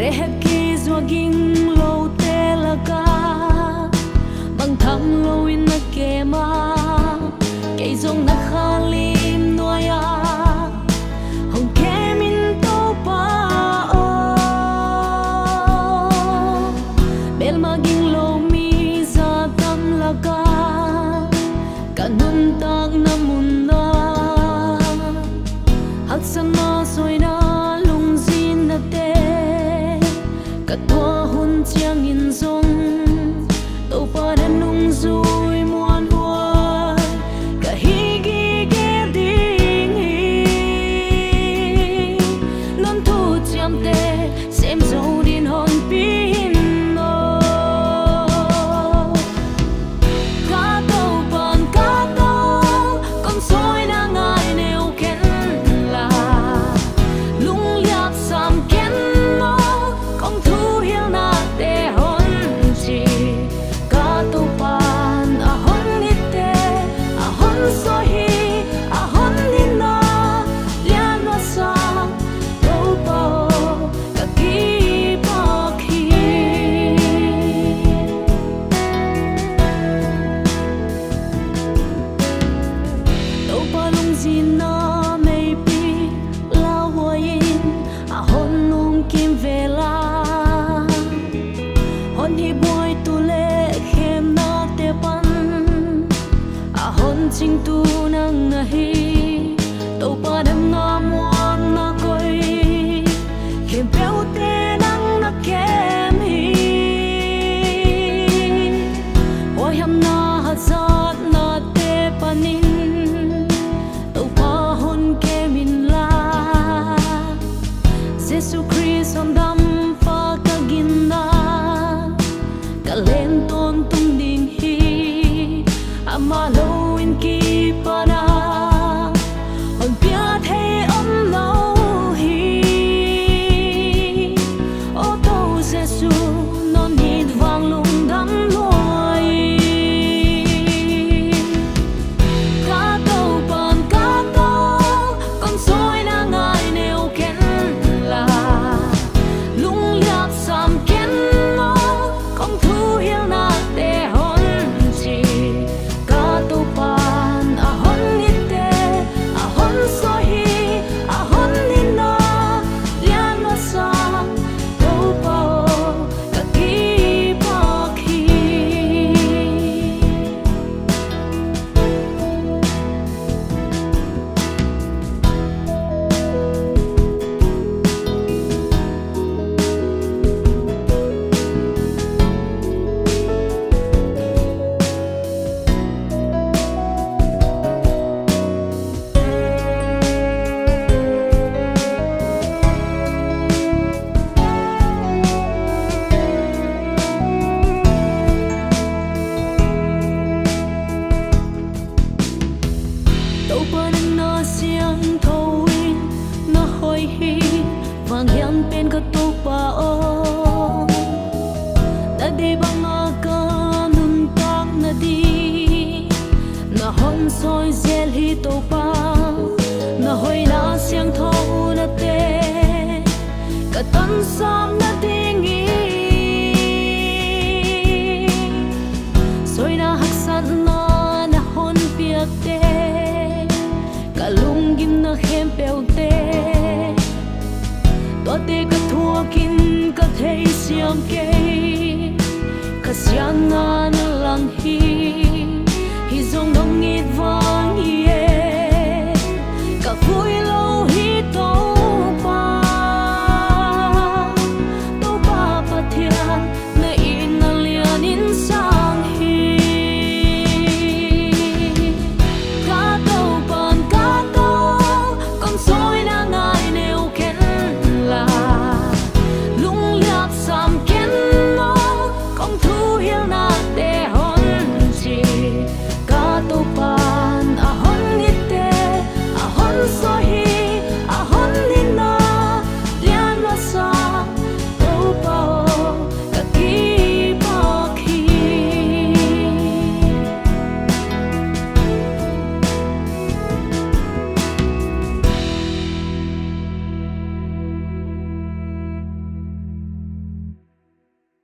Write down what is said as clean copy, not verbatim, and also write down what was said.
rehki zwaging lo telaka bang tham lo in na kema ke zong na khalim noya hong kemin to pa o bel maging lo mi za tam laka kanun tak namun na hak sana soina lungzin na te katwa hun chiang in zong to pa na nung zui muan huai ka higi ge ding hi non thu chiam te sem zo din hon pin no ka to pan ka to con soi na ngai neo ken la lung liap sam ken no con thu hiel na te hon chi ka to pan a hon ni te a hon so hi a hon ni na lian wa sang to po ka ki pa khi to pa lung zin na mei pi la hoin a hon nung kim vela hon hi boy tu le khem na te pan a hon ching tu nang na hi to pa dang na muan na koi khem peu te nang na kem hi hoi ham na hazat na te panin to pa hon kemin la Jesu Christ on dam fa ka gin na ka len ton tung ding hi ama lo in ki pa na on pia the om lo hi o to Jesu non nit vang lung dam loi ka to pan ka to con soi na ngai neo ken la lung liap sam ken no con thu hiel na te hon chi ka to pan a hon ni te a hon so hi a hon ni na lian wa sang to po ka ki pa khi to pa nang na siang thoi na hoi hi vang hiam pen ka to pa o da de bang a ka nun tak na di na hon soi zel hi to pa na hoi na siang tho na te ka tan sam na ding i soi na hak san na hon piak te ka lung gim na khem peu te to te ka thua kin ka thei siam ke ka siang na lang hi